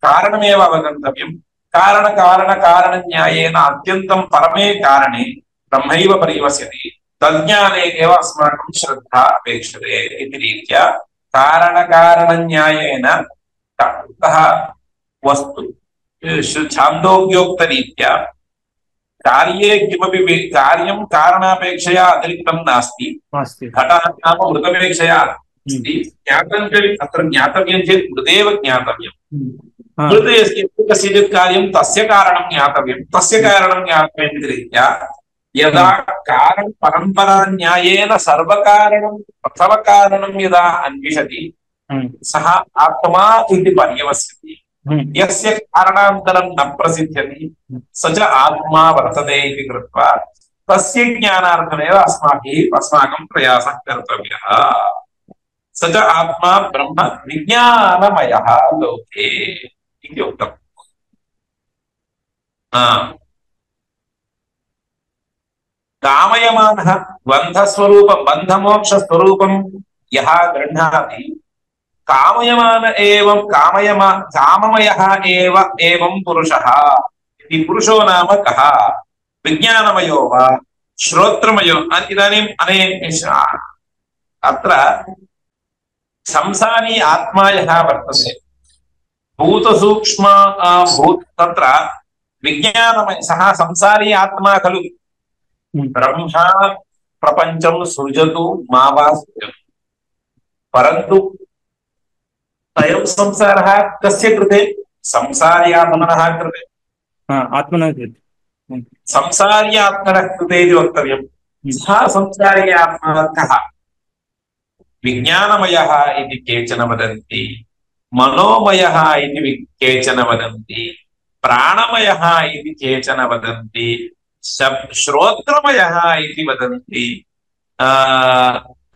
कारणमेव अवगन्तव्यं कारणन्यायेन अत्यन्तं परमे कारणे ब्रह्मैव परिवस्यति तज्ज्ञाने एव अस्माकं श्रद्धा अपेक्षते इति रीत्या कारणन्यायेन वस्तु छान्दोग्योक्तरीत्या कार्ये किमपि कार्यं कारणापेक्षया अतिरिक्तं नास्ति घटः नाम मृगपेक्षया अस्ति ज्ञातं चेत् अत्र ज्ञातव्यं चेत् मृदेव ज्ञातव्यं मृते कस्यचित् कार्यं तस्य कारणं ज्ञातव्यं इति रीत्या यदा कारण परंपरा न्यायेन सर्वकारणं प्रथमकारणं यदा अन्विषति सः आत्मा इति पर्यवस्यति यस्य कारणान्तरं न प्रसिद्ध्यति स च आत्मा वर्तते इति कृत्वा तस्य ज्ञानार्थमेव अस्माकं प्रयासः कर्तव्यः स च आत्मा ब्रह्म विज्ञानमयः लोके इति उक्तम् कामयमानः बन्धमोक्षस्वरूपं यः गृह्णाति काममयः एवं पुरुषः इति पुरुषो नाम कः विज्ञानमयो वा श्रोत्रमयो इदानीम् अत्र संसारी आत्मा यः वर्तते भूतसूक्ष्म तत्र विज्ञानमय सः संसारी आत्मा खलु ब्रह्मा प्रपंचम सृजतु मा वा सृजतु परन्तु अयं संसारः कस्य कृते संसार्यात्मनः कृते आत्मनः कृते संसार्यात्मनः कृते इति वक्तव्यम् सः संसारी आत्मा कः? विज्ञानमयः इति केचन वदन्ति, मनोमयः इति केचन वदन्ति, प्राणमयः इति केचन वदन्ति, श्रोत्रमयः इति वदन्ति,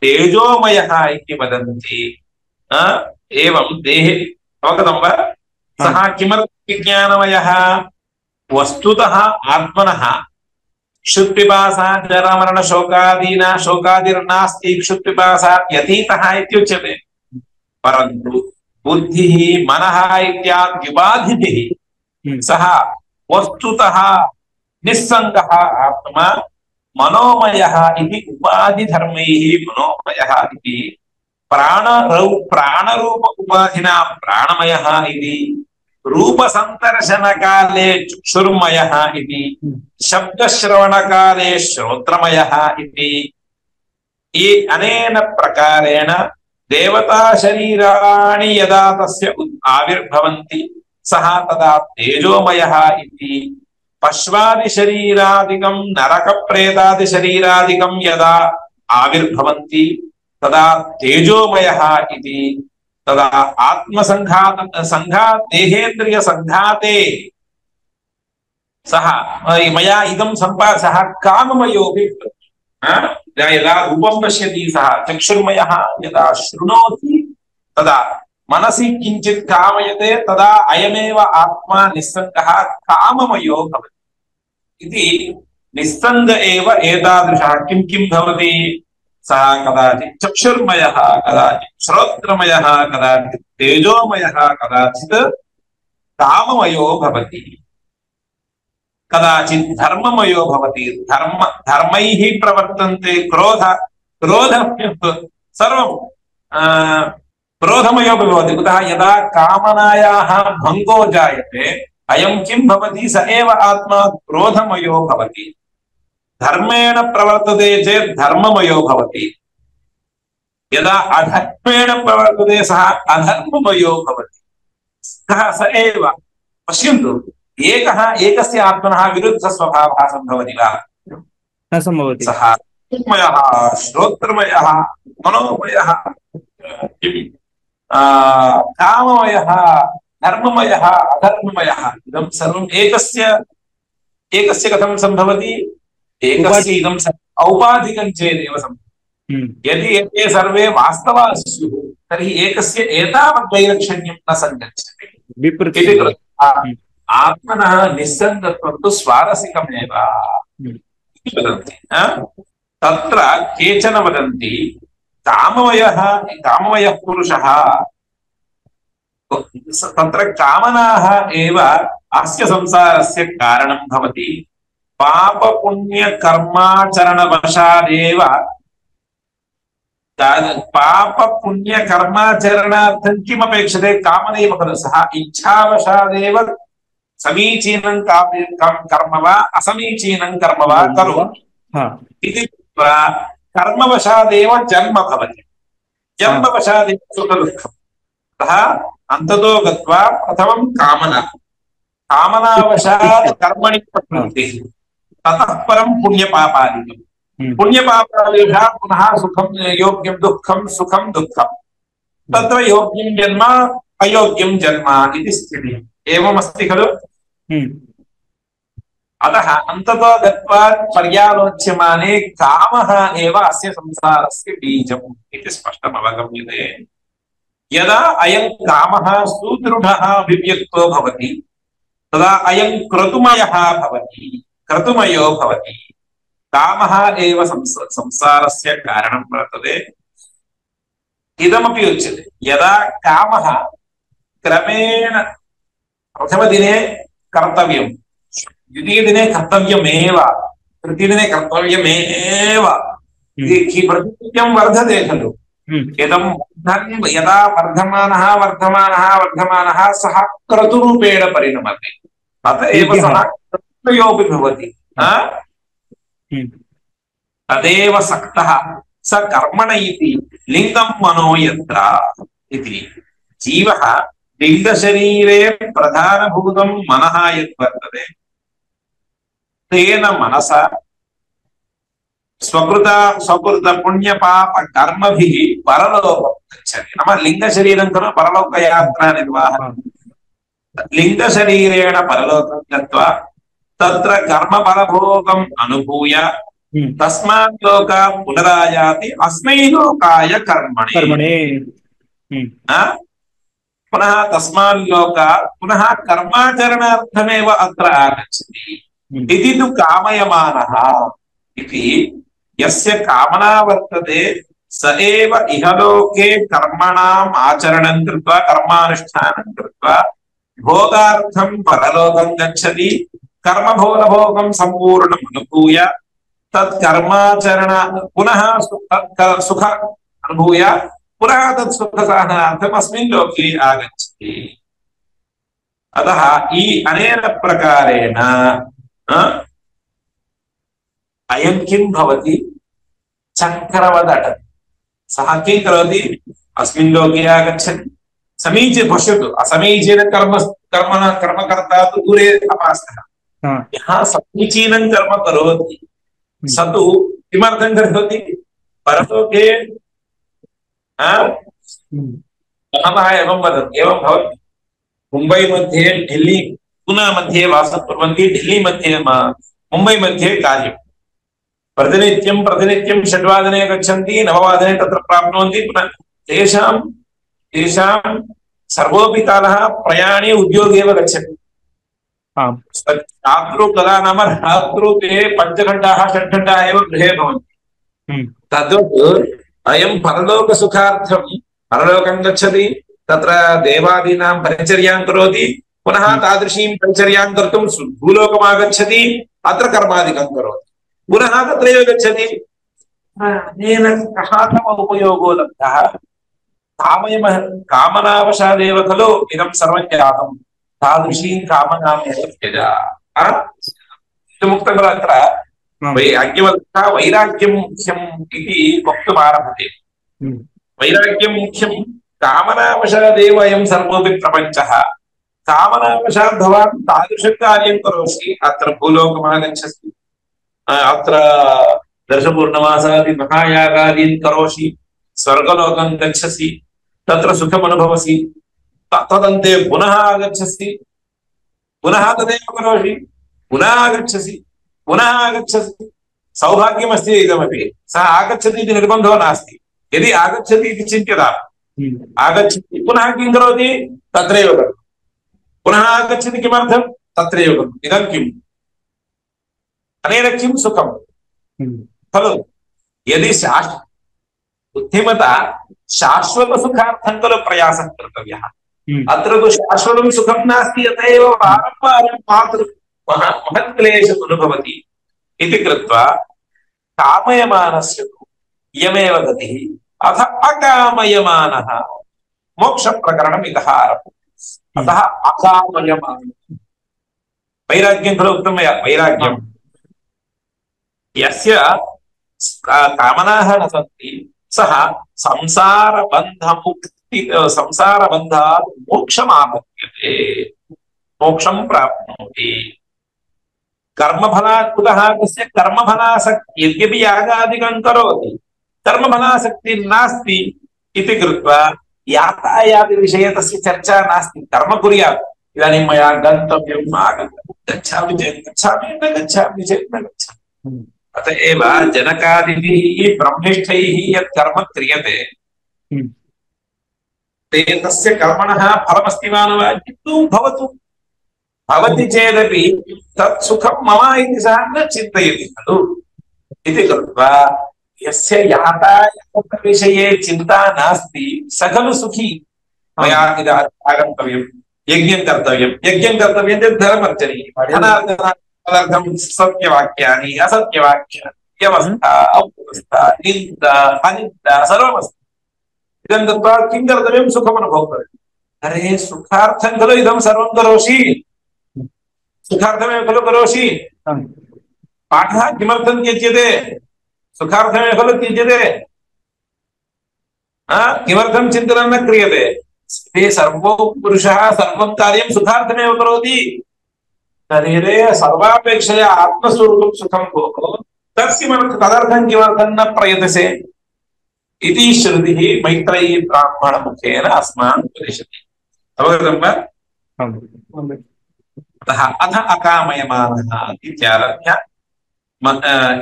तेजोमयः इति वदन्ति। एवं देहे अवगतं वा? सः किमर्थं विज्ञानमयः? वस्तुतः आत्मनः क्षुत्पिपासा जरामरणशोकादीना शोकादिर्नास्ति क्षुत्पिपासात् यतीतः इत्युच्यते। परन्तु बुद्धिः मनः इत्याद्युपाधिभिः सः वस्तुतः निस्सङ्गः आत्मा मनोमयः इति उपाधिधर्मैः मनोमयः इति प्राणरूप उपाधिना प्राणमयः इति रूपसन्तर्शनकाले चक्षुर्मयः इति शब्दश्रवणकाले श्रोत्रमयः इति ये अनेन प्रकारेण देवताशरीराणि यदा तस्य आविर्भवन्ति सः तदा तेजोमयः इति, पश्वादिशरीरादिकं नरकप्रेतादिशरीरादिकं यदा आविर्भवन्ति तदा तेजोमयः इति, तदा आत्मसंघात देहेन्द्रिय संघाते सः मया इदं सः काममयोऽपि यदा रूपं पश्यति सः चक्षुर्मयः यदा शृणोति तदा मनसि किञ्चित् कामयते तदा अयमेव आत्मा निस्सङ्गः काममयो भवति इति। निस्सङ्ग एव एतादृशः किं किं भवति? सः कदाचित् चक्षुर्मयः, कदाचित् श्रोत्रमयः, कदाचित् तेजोमयः, कदाचित् काममयो भवति, कदाचित् धर्ममयो भवति। धर्मैः प्रवर्तन्ते क्रोध सर्वं क्रोधमयो भवति। कुतः? यदा कामनायाः भङ्गो जायते अयं किं भवति? स एव आत्मा क्रोधमयो भवति। धर्मेण प्रवर्तते चेत् धर्ममयो भवति। यदा अधर्मेण प्रवर्तते सः अधर्ममयो भवति। सः स एव पश्यन्तु, एकस्य आत्मनः विरुद्धस्वभावः सम्भवति वा? न सम्भवति। सः मयः, श्रोत्रमयः, मनोमयः, काममयः, धर्ममयः, अधर्ममयः, इदं सर्वम् एकस्य कथं सम्भवति? एकस्य इदं औपाधिकं चेदेव सम्भवति। यदि एते सर्वे वास्तवाः स्युः तर्हि एकस्य एतावत् वैलक्षण्यं न सङ्गच्छति। आत्मनः निस्सङ्गत्वं तु स्वारसिकमेव इति वदन्ति। तत्र केचन वदन्ति काममयः पुरुषः, तत्र कामनाः एव अस्य संसारस्य कारणं भवति। पापपुण्यकर्माचरणवशादेव पापपुण्यकर्माचरणार्थं किमपेक्षते? कामनैव खलु। सः इच्छावशादेव समीचीनं कर्म वा असमीचीनं कर्म वा करोति इति कर्मवशादेव जन्म भवति। जन्मवशादेव सुखदुःखम्। अतः अन्ततो गत्वा प्रथमं कामनावशात् कर्मणि प्रवृत्तिः, ततः परं पुण्यपापादिकम्। पुण्यपापादिभ्यः पुनः सुखं योग्यं दुःखं सुखं दुःखं, तत्र योग्यं जन्म अयोग्यं जन्म इति स्थितिः। एवमस्ति खलु? अतः अन्ततो गत्वा पर्यालोच्यमाने कामः एव अस्य संसारस्य बीजम् इति स्पष्टम् अवगम्यते। यदा अयं कामः सुदृढः अभिव्यक्तो भवति तदा अयं क्रतुमयो भवति। कामः एव संसारस्य कारणं वर्तते। इदमपि उच्यते, यदा कामः क्रमेण प्रथमदिने कर्तव्यं, द्वितीयदिने कर्तव्यमेव, तृतीयदिने कर्तव्यमेव प्रतिनित्यं वर्धते खलु। यदा वर्धमानः सः क्रतुरूपेण परिणमते। अत एव सः क्रतुयोऽपि भवति। तदेव सक्तः स कर्मण इति लिङ्गं मनो यत्र इति। जीवः लिङ्गशरीरे प्रधानभूतं मनः यद्वर्तते तेन मनसा स्वकृत स्वकृत पुण्य पाप कर्मभिः परलोकं गच्छति। नाम लिङ्गशरीरं खलु परलोकयात्रा निर्वाहः। लिङ्गशरीरेण परलोकं गत्वा तत्र कर्मफलभोगम् अनुभूय तस्मात् लोकात् पुनरायाति अस्मै लोकाय कर्मणे। पुनः तस्मात् लोकात् पुनः कर्माचरणार्थमेव अत्र आगच्छति इति तु कामयमानः इति यस्य कामना वर्तते स एव इहलोके कर्मणाम् आचरणं कृत्वा कर्मानुष्ठानं कृत्वा भोगार्थं परलोकं गच्छति। कर्मभोगं सम्पूर्णम् अनुभूय तत्कर्माचरण पुनः सुख अनुभूय पुनः तत् सुखसाधनार्थम् अस्मिन् लोके आगच्छति। अतः ई अनेन प्रकारेण अयं किं भवति चक्रवत् अटति। सः किं करोति अस्मिन् लोके आगच्छति समीचीनं पश्यतु असमीचीनं कर्मकर्ता तु दूरे अपास्तः। यः समीचीनं कर्म करोति स तु किमर्थं करोति परलोके बहवः एवं वदन्ति एवं भवति। मुम्बै मध्ये दिल्ली पूना मध्ये वासं कुर्वन्ति दिल्ली मध्ये मुम्बै मध्ये कार्यं प्रतिनित्यं 6 वादने गच्छन्ति 9 वादने तत्र प्राप्नुवन्ति। पुनः तेषां सर्वोऽपि कालः प्रयाणे उद्योगे एव गच्छति। रात्रौ कदा नाम रात्रौ ते 5 घण्टाः 6 घण्टाः एव गृहे भवन्ति। तद्वत् अयं परलोकसुखार्थं परलोकं गच्छति तत्र देवादीनां परिचर्यां करोति पुनः तादृशीं परिचर्यां कर्तुं भूलोकम् आगच्छति अत्र कर्मादिकं करोति पुनः तत्रैव गच्छति। अनेन कः उपयोगो लब्धः कामनावशादेव खलु इदं सर्वं जातं। तादृशीं कामनामेव त्यज इत्युक्तं अत्र याज्ञवल्क्यः वैराग्यं मुख्यम् इति वक्तुम् आरभते। वैराग्यं मुख्यं कामनावशादेव अयं सर्वोऽपि प्रपञ्चः। कामनावशात् भवान् तादृशं कार्यं करोषि अत्र भूलोकम् आगच्छसि अत्र दर्शपूर्णमासादि महायागादीन् करोषि स्वर्गलोकं गच्छसि तत्र सुखम् अनुभवसि तदन्ते पुनः आगच्छसि पुनः तदेव करोषि पुनः आगच्छसि सौभाग्यमस्ति इदमपि सः आगच्छति इति निर्बन्धो नास्ति। यदि आगच्छति इति चिन्त्यताम् आगच्छति पुनः किं करोति तत्रैव करोति पुनः आगच्छति किमर्थं तत्रैव करोति। इदं किम् अनेन किं सुखं खलु। यदि बुद्धिमता शाश्वतसुखार्थं खलु प्रयासः कर्तव्यः। अत्र तु शाश्वतं सुखं नास्ति अत एव वारं वारं महत् क्लेशम् अनुभवति इति कृत्वा कामयमानस्य तु इयमेव गतिः। अथ अकामयमानः मोक्षप्रकरणम् इतः आरभते। अतः अकामयमानः वैराग्यं खलु उक्तं मया। वैराग्यं यस्य कामनाः न सन्ति सः संसारबन्धात् मोक्षमापद्यते मोक्षं प्राप्नोति। कर्मफलात् कुतः तस्य कर्मफलासक्ति यद्यपि यागादिकं करोति कर्मफलासक्तिः नास्ति इति कृत्वा यातायातविषये तस्य चर्चा नास्ति। कर्म कुर्यात् इदानीं मया गन्तव्यं गच्छामि चेत् गच्छामि न गच्छामि चेत् न गच्छामि। अत एव जनकादिभिः ब्रह्मिष्ठैः यत् कर्म क्रियते तस्य कर्मणः फलमस्ति वा न वा किन्तु भवतु भवति चेदपि तत् सुखं मम इति सः न चिन्तयति खलु। इति कृत्वा यस्य यातायातविषये चिन्ता नास्ति स खलु सुखी। मया इदानीम् आगन्तव्यं यज्ञं कर्तव्यं चेत् धनमर्जनीयं तदर्थं सत्यवाक्यानि असत्यवाक्यानि व्यवस्था अव्यवस्था निन्दा अनिन्दा सर्वमस्ति। इदं दत्त्वा किं कर्तव्यं सुखम् अनुभोक्तव्यम्। अरे सुखार्थं खलु इदं सर्वं करोषि सुखार्थमेव खलु करोषि। पाठः किमर्थं त्यज्यते सुखार्थमेव खलु त्यज्यते। किमर्थं चिन्तनं न क्रियते। ते सर्वो पुरुषः सर्वं कार्यं सुखार्थमेव करोति। शरीरे सर्वापेक्षया आत्मस्वरूपं सुखं भोः तदर्थं किमर्थं न प्रयतसे इति श्रुतिः मैत्रेयी ब्राह्मणमुखेन अस्मान् उपदिशति। अवगतं वा? अतः अथ अकामयमानः इत्यारभ्य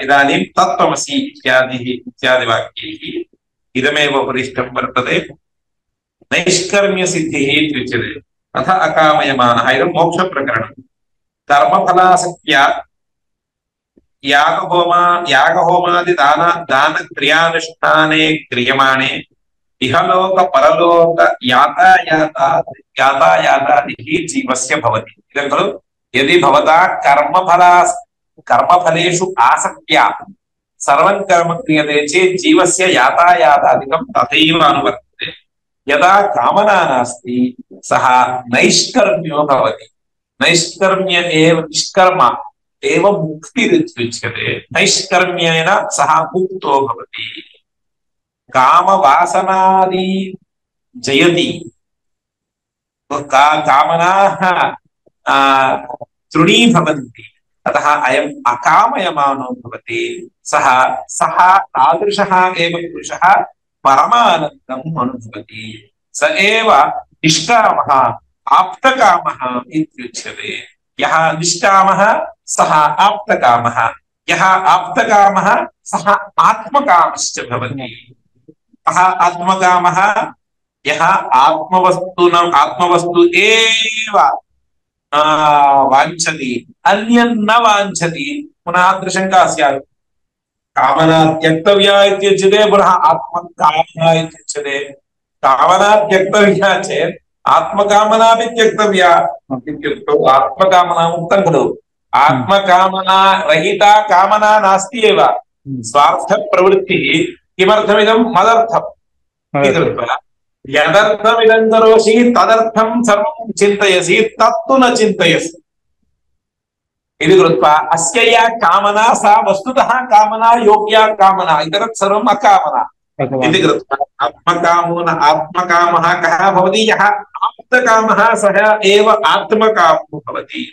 इदानीं तत्त्वमसि इत्यादिवाक्यैः इदमेव उपदिष्टं वर्तते। नैष्कर्म्यसिद्धिः इत्युच्यते। अथ अकामयमानः इदं मोक्षप्रकरणं। कर्मफलासक्त्या यागहोमादिदानक्रियानुष्ठाने क्रियमाणे इहलोक परलोक यातायातादिः जीवस्य भवति। इदं खलु यदि भवता कर्मफलेषु आसक्त्या सर्वं कर्म क्रियते चेत् जीवस्य यातायातादिकं तथैव अनुवर्तते। यदा कामना नास्ति सः नैष्कर्म्यो भवति। नैष्कर्म्य एव निष्कर्म एव मुक्तिरुच्यते। नैष्कर्म्येन सः मुक्तो भवति। कामवासनादि जयति। कामनाः तृणीभवन्ति। अतः अयम् अकामयमानो भवति। सः तादृशः एव पुरुषः परमानन्दम् अनुभवति। स एव निष्कामः आप्तकामः इत्युच्यते। यः निष्कामः सः आप्तकामः। यः आप्तकामः सः आत्मकामश्च भवति। सः आत्मकामः यः आत्मवस्तु एव वाञ्छति, अन्यं न वाञ्छति। पुनः अत्र शङ्का स्यात्। कामना त्यक्तव्या इत्युच्यते, पुनः आत्मकामना इत्युच्यते। कामना त्यक्तव्या चेत् आत्मकामनापि त्यक्तव्या इत्युक्तौ आत्मकामना उक्तं खलु। आत्मकामना रहिता कामना नास्ति एव। स्वार्थप्रवृत्तिः किमर्थमिदं मदर्थम् इति कृत्वा यदर्थमिदं करोषि तदर्थं सर्वं चिन्तयसि, तत्तु न चिन्तयसि इति कृत्वा अस्य या कामना सा वस्तुतः कामना योग्या कामना, इतरत् सर्वम् अकामना इति कृत्वा आत्मकामः कः भवति? यः आप्तकामः सः एव आत्मकामो भवति।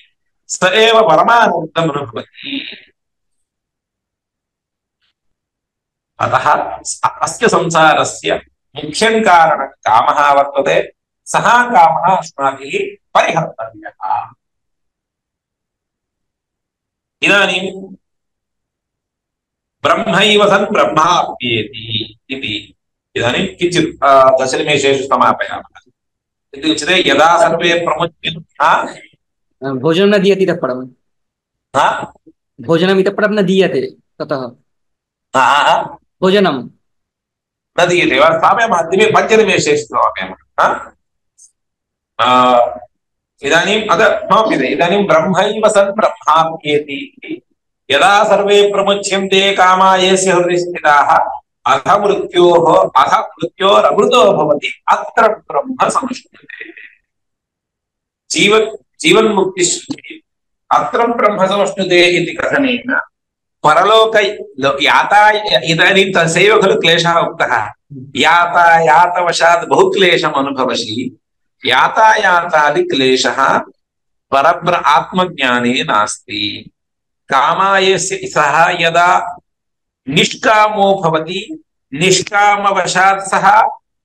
स एव परमानन्दम् अनुभवति। अतः अस्य संसारस्य मुख्यं कारणं कामः वर्तते। सः कामः अस्माभिः परिहर्तव्यः। इदानीं ब्रह्मैव सन् ब्रह्माप्येति इति इदानीं किञ्चित् दशनिमेषेषु समापयामः। इति उच्यते यदा सर्वे प्रमुच्यन्ते भोजनं न दीयते इतः परं। भोजनम् इतः परं न दीयते, ततः भोजनं न दीयते वा? स्थापयामः। पञ्चनिमेषेषु समापयामः। इदानीम् इदानीं ब्रह्मैव सन् ब्रह्माप्येति। यदा सर्वे प्रमुच्यन्ते कामा येस्य हृदि स्थिताः अथ मृत्योरमृतो भवति अत्र ब्रह्म संश्नुते। जीवन्मुक्तिश्रुतिः अत्र ब्रह्म संश्नुते इति कथनेन परलोक इदानीं तस्यैव खलु क्लेशः उक्तः। यातायातवशात् बहु क्लेशम् अनुभवसि। यातायातादिक्लेशः आत्मज्ञाने नास्ति। कामायस्य सः यदा निष्कामो भवति, निष्कामवशात् सः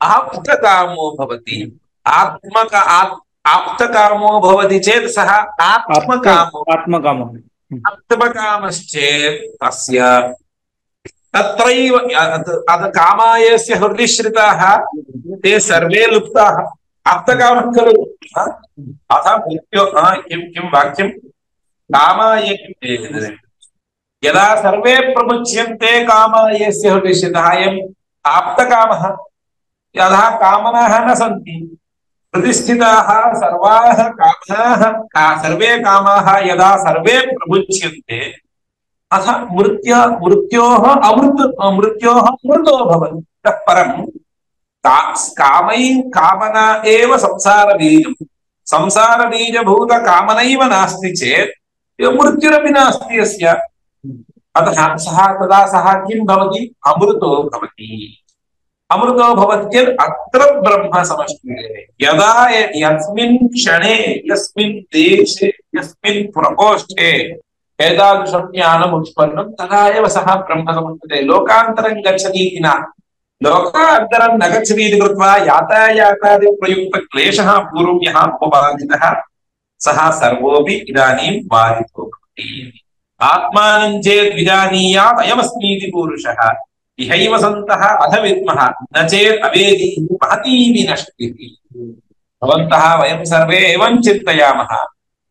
आप्तकामो भवति। आप्तकामो भवति चेत् सः आत्मकामश्चेत् तस्य तत्रैव कामायस्य हृदि श्रिताः ते सर्वे लुप्ताः। आप्तकामः खलु। अथ मृत्यो किं वाक्यं? कामाय यदा सर्वे प्रमुच्यन्ते कामायस्य हृदि श्रितः अयम् आप्तकामः। यदा कामनाः न सन्ति, प्रतिष्ठिताः सर्वाः कामनाः सर्वे कामाः यदा सर्वे प्रमुच्यन्ते अथ मृत्योः अमृतो भवति। ततः परं कामना एव संसारबीजं। संसारबीजभूतकामनैव नास्ति चेत् मृत्युरपि नास्ति यस्य। अतः तदा सः किं भवति? अमृतो भवति। अमृतो भवति चेत् अत्र ब्रह्म समश्नुते। यदा यस्मिन् क्षणे, यस्मिन् देशे, यस्मिन् प्रकोष्ठे एतादृशं ज्ञानम् उत्पन्नं तदा एव सः ब्रह्म समर्थते। लोकान्तरं गच्छति इति न, लोकान्तरं न गच्छति इति कृत्वा यातायातादि प्रयुक्तक्लेशः पूर्वं यः उपबाधितः सः सर्वोऽपि इदानीं बाधितो भवति। आत्मानं चेत् विजानीयात् अयमस्मि इति पुरुषः इहैव सन्तः अथ विद्मः न चेत् अवेदीः महती विनष्टिः। भवन्तः वयं सर्वे एवं चिन्तयामः,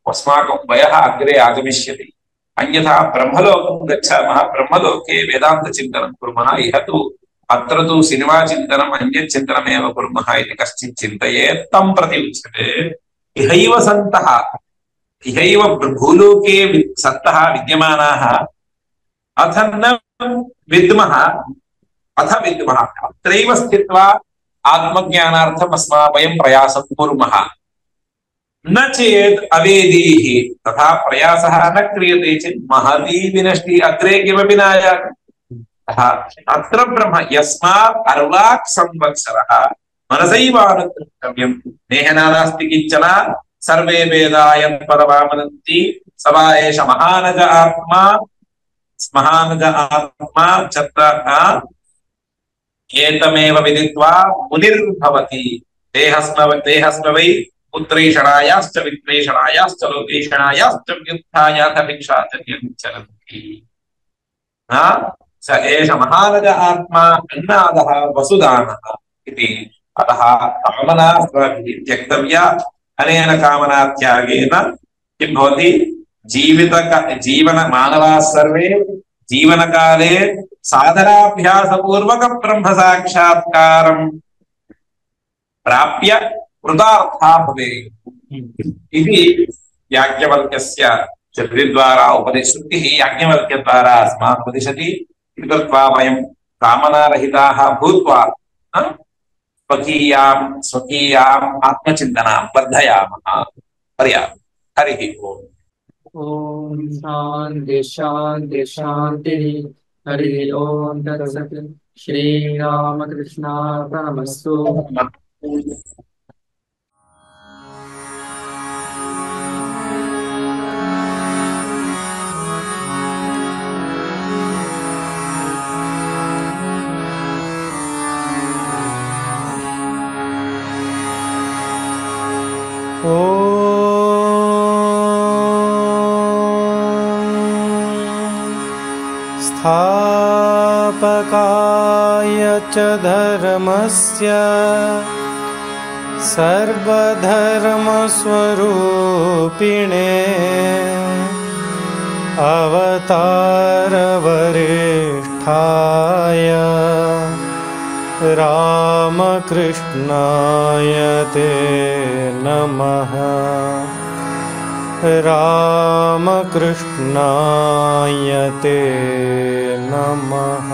अस्माकं वयः अग्रे आगमिष्यति, अन्यथा ब्रह्मलोकं गच्छामः, ब्रह्मलोके वेदान्तचिन्तनं कुर्मः, इह तु अत्र तु सिनेमा चिन्तनम् अन्यत् चिन्तनमेव कुर्मः इति कश्चित् चिन्तयेत् तं प्रति उच्यते इहैव सन्तः, इहैव भूलोके सन्तः विद्यमानाः अथ न विद्मः, अथ विद्मः अत्रैव स्थित्वा आत्मज्ञानार्थम् वयं प्रयासं कुर्मः। न चेत् अवेदीः, तथा प्रयासः न क्रियते चेत् महती विनष्टिः, अग्रे किमपि न आयाति। अत्र ब्रह्म यस्मात् अर्वाक् संवत्सरः मनसैवानुद्रष्टव्यं, नेहना नास्ति किञ्चन, सर्वे वेदा यत्पदमामनन्ति स वा एष महानज आत्मा, महानज आत्मा एतमेव विदित्वा मुनिर्भवति। देहस्म वै पुत्रैषणायाश्च वित्तैषणायाश्च लोकेषणायाश्च व्युत्थायाथ भिक्षाचर्यं चरन्ति। स एष महानज आत्मा अन्नादः वसुदानः इति। अतः कामना अस्माभिः त्यक्तव्या। अनेन कामनात्यागेन किं भवति? जीवन मानवाः सर्वे जीवनकाले साधनाभ्यासपूर्वक ब्रह्म साक्षात्कारं प्राप्य कृतार्था भवेयुः इति याज्ञवल्क्यस्य चतुर्द्वारा उपदिश्रुतिः याज्ञवल्क्यद्वारा अस्मान् उपदिशति। इति कृत्वा वयं कामनारहिताः भूत्वा स्वकीयाम् आत्मचिन्तनां वर्धयामः। पर्याप्तं। हरिः ओम्। ओम शांति शांति शांति। हरि ओम तत्सत्। श्री रामकृष्णार्पणमस्तु। स्थापकाय च धर्मस्य सर्वधर्मस्वरूपिणे अवतारवरिष्ठाय रामकृष्णाय ते नमः। रामकृष्णाय ते नमः।